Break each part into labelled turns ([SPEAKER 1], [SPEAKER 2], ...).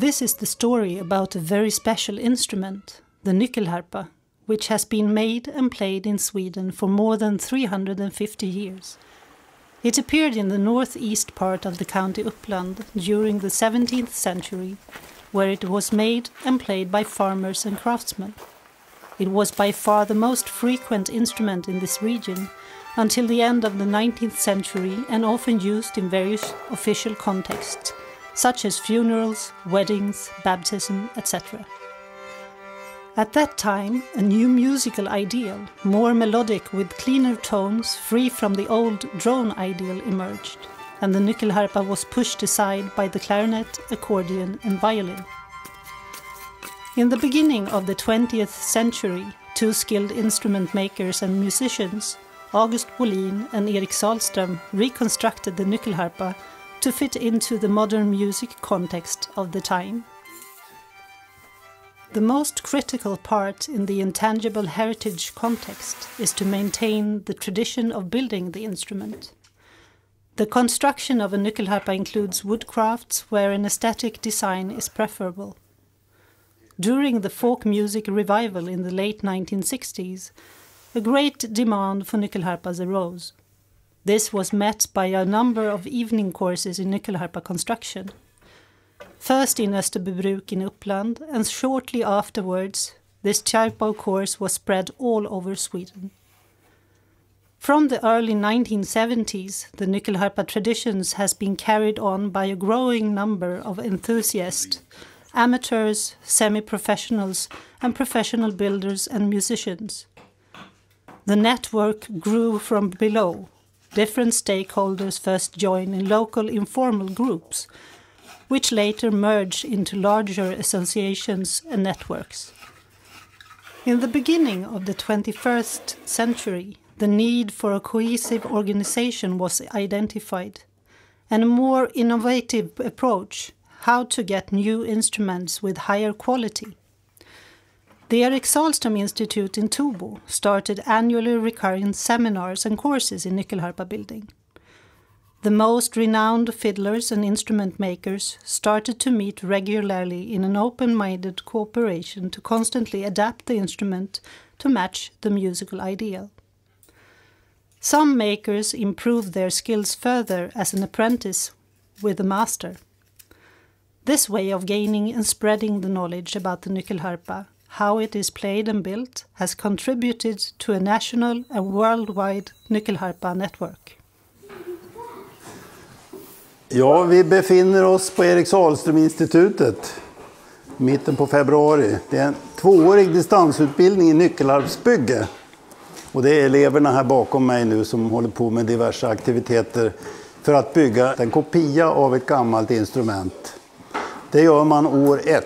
[SPEAKER 1] This is the story about a very special instrument, the Nyckelharpa, which has been made and played in Sweden for more than 350 years. It appeared in the northeast part of the county Uppland during the 17th century, where it was made and played by farmers and craftsmen. It was by far the most frequent instrument in this region until the end of the 19th century and often used in various official contexts, such as funerals, weddings, baptism, etc. At that time, a new musical ideal, more melodic with cleaner tones, free from the old drone ideal, emerged, and the Nyckelharpa was pushed aside by the clarinet, accordion and violin. In the beginning of the 20th century, two skilled instrument makers and musicians, August Bolin and Erik Sahlström, reconstructed the Nyckelharpa to fit into the modern music context of the time. The most critical part in the intangible heritage context is to maintain the tradition of building the instrument. The construction of a Nyckelharpa includes woodcrafts where an aesthetic design is preferable. During the folk music revival in the late 1960s, a great demand for Nyckelharpas arose. This was met by a number of evening courses in Nyckelharpa construction. First in Österbybruk in Uppland, and shortly afterwards, this type of course was spread all over Sweden. From the early 1970s, the Nyckelharpa traditions has been carried on by a growing number of enthusiasts, amateurs, semi-professionals, and professional builders and musicians. The network grew from below. Different stakeholders first joined in local informal groups, which later merged into larger associations and networks. In the beginning of the 21st century, the need for a cohesive organization was identified, and a more innovative approach, how to get new instruments with higher quality. The Erik Sahlström Institute in Tobo started annually recurring seminars and courses in Nyckelharpa building. The most renowned fiddlers and instrument makers started to meet regularly in an open-minded cooperation to constantly adapt the instrument to match the musical ideal. Some makers improved their skills further as an apprentice with a master. This way of gaining and spreading the knowledge about the Nyckelharpa, how it is played and built, has contributed to a national and worldwide Nyckelharpa network.
[SPEAKER 2] Ja, vi befinner oss på Erik Sahlström-institutet mitten på februari. Det är en 2-årig distansutbildning i nyckelharpsbygge. Och det är eleverna här bakom mig nu som håller på med diverse aktiviteter för att bygga en kopia av ett gammalt instrument. Det gör man år 1.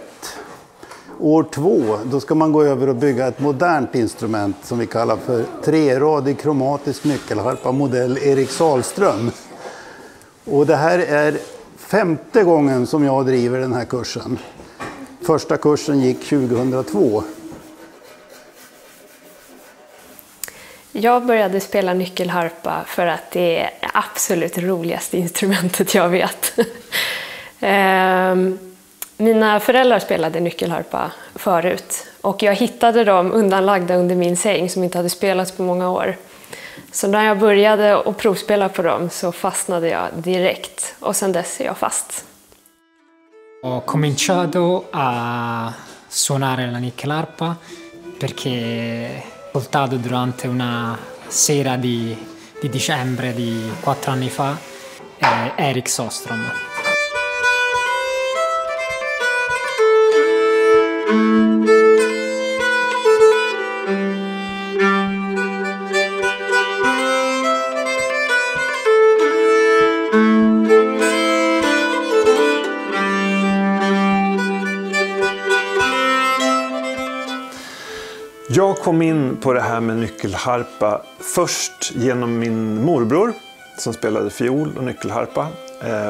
[SPEAKER 2] År 2, då ska man gå över och bygga ett modernt instrument som vi kallar för 3-radig kromatisk nyckelharpa modell Erik Sahlström. Och det här är 5:e gången som jag driver den här kursen. Första kursen gick 2002.
[SPEAKER 3] Jag började spela nyckelharpa för att det är det absolut roligaste instrumentet jag vet. Mina föräldrar spelade nyckelharpa förut och jag hittade dem undanlagda under min säng som inte hade spelats på många år. Så när jag började att provspela på dem så fastnade jag direkt och sen dess är jag fast.
[SPEAKER 4] Ho cominciato a suonare la Nyckelharpa perché ho ascoltato durante una sera di dicembre di 4 anni fa Erik Sahlström.
[SPEAKER 5] Jag kom in på det här med nyckelharpa först genom min morbror som spelade fiol och nyckelharpa.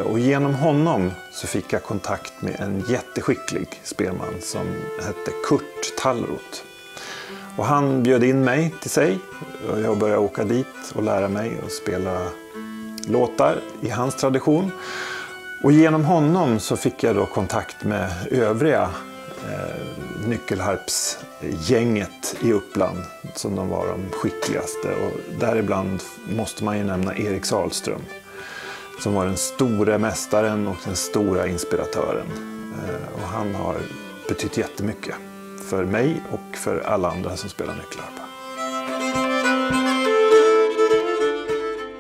[SPEAKER 5] Och genom honom så fick jag kontakt med en jätteskicklig spelman som hette Kurt Tallroth. Och han bjöd in mig till sig och jag började åka dit och lära mig att spela låtar i hans tradition. Och genom honom så fick jag då kontakt med övriga nyckelharpsgänget i Uppland som de var de skickligaste. Och däribland måste man ju nämna Erik Sahlström som var den stora mästaren och den stora inspiratören. Och han har betytt jättemycket för mig och för alla andra som spelar nyckelharpa.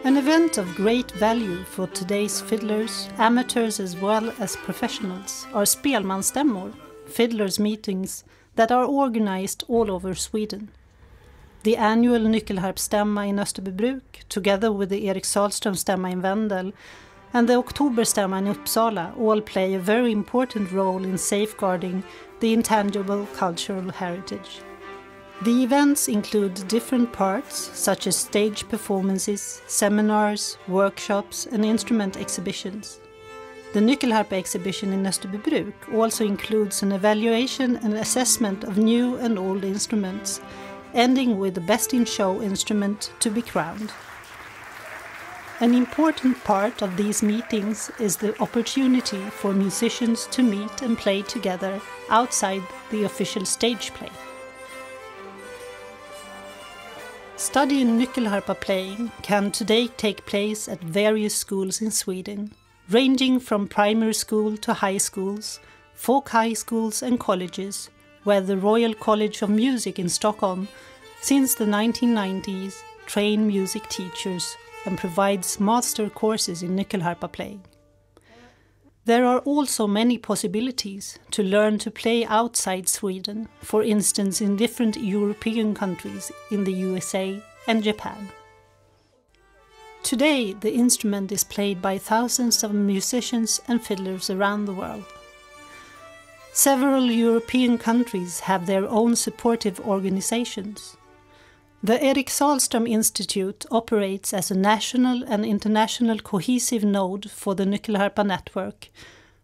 [SPEAKER 1] An event of great value for today's fiddlers, amateurs as well as professionals, are spelmansstämmor, fiddlers' meetings that are organized all over Sweden. The annual Nyckelharpsstämma in Österbybruk, together with the Erik Sahlström-stämma in Vendel, and the Oktoberstämma in Uppsala all play a very important role in safeguarding the intangible cultural heritage. The events include different parts, such as stage performances, seminars, workshops and instrument exhibitions. The Nyckelharpa exhibition in Österbybruk also includes an evaluation and assessment of new and old instruments, ending with the best in show instrument to be crowned. An important part of these meetings is the opportunity for musicians to meet and play together outside the official stage play. Studying nyckelharpa playing can today take place at various schools in Sweden, ranging from primary school to high schools, folk high schools and colleges, where the Royal College of Music in Stockholm, since the 1990s, train music teachers and provides master courses in nyckelharpa playing. There are also many possibilities to learn to play outside Sweden, for instance in different European countries in the USA and Japan. Today the instrument is played by thousands of musicians and fiddlers around the world. Several European countries have their own supportive organizations. The Erik Sahlström Institute operates as a national and international cohesive node for the Nyckelharpa network,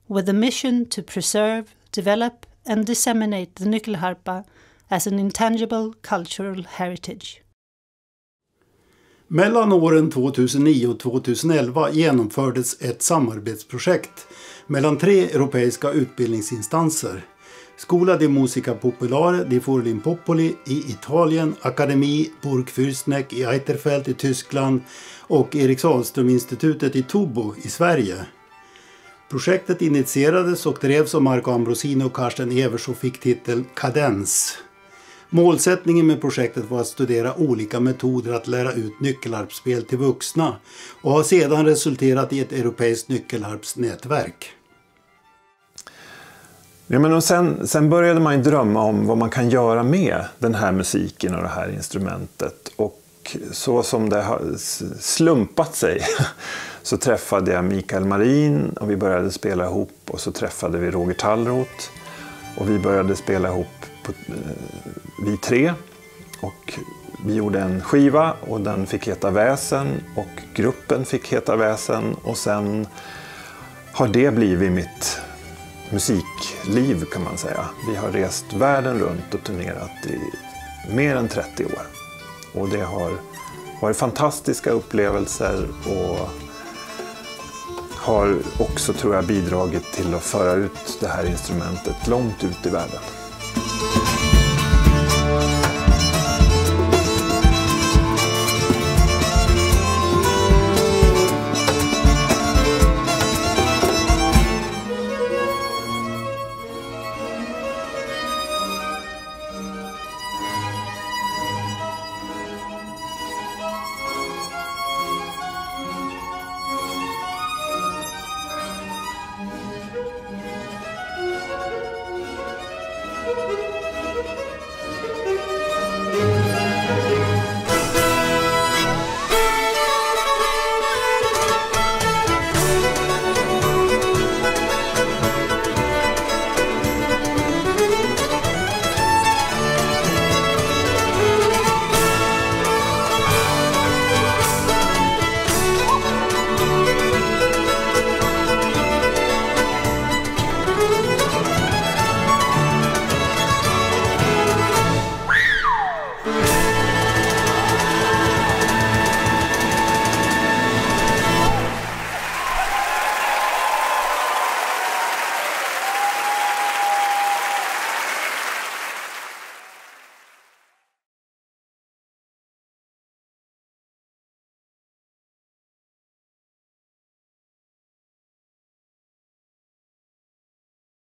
[SPEAKER 1] with a mission to preserve, develop and disseminate the Nyckelharpa as an intangible cultural heritage.
[SPEAKER 2] Mellan åren 2009 och 2011 genomfördes ett samarbetsprojekt mellan 3 europeiska utbildningsinstanser. Scuola di Musica Popolare di Forlì Popoli i Italien, Akademi Burgfürstneck i Eiterfeld i Tyskland och Erik Sahlström-institutet i Tobo i Sverige. Projektet initierades och drevs av Marco Ambrosini och Carsten Evers och fick titeln Cadens. Målsättningen med projektet var att studera olika metoder att lära ut nyckelharpsspel till vuxna och har sedan resulterat i ett europeiskt nyckelharpsnätverk.
[SPEAKER 5] Ja, men och sen började man ju drömma om vad man kan göra med den här musiken och det här instrumentet. Och så som det har slumpat sig så träffade jag Mikael Marin och vi började spela ihop. Och så träffade vi Roger Tallroth och vi började spela ihop vi 3. Och vi gjorde en skiva och den fick heta Väsen och gruppen fick heta Väsen. Och sen har det blivit mitt musikliv kan man säga. Vi har rest världen runt och turnerat i mer än 30 år. Och det har varit fantastiska upplevelser och har också tror jag bidragit till att föra ut det här instrumentet långt ut i världen.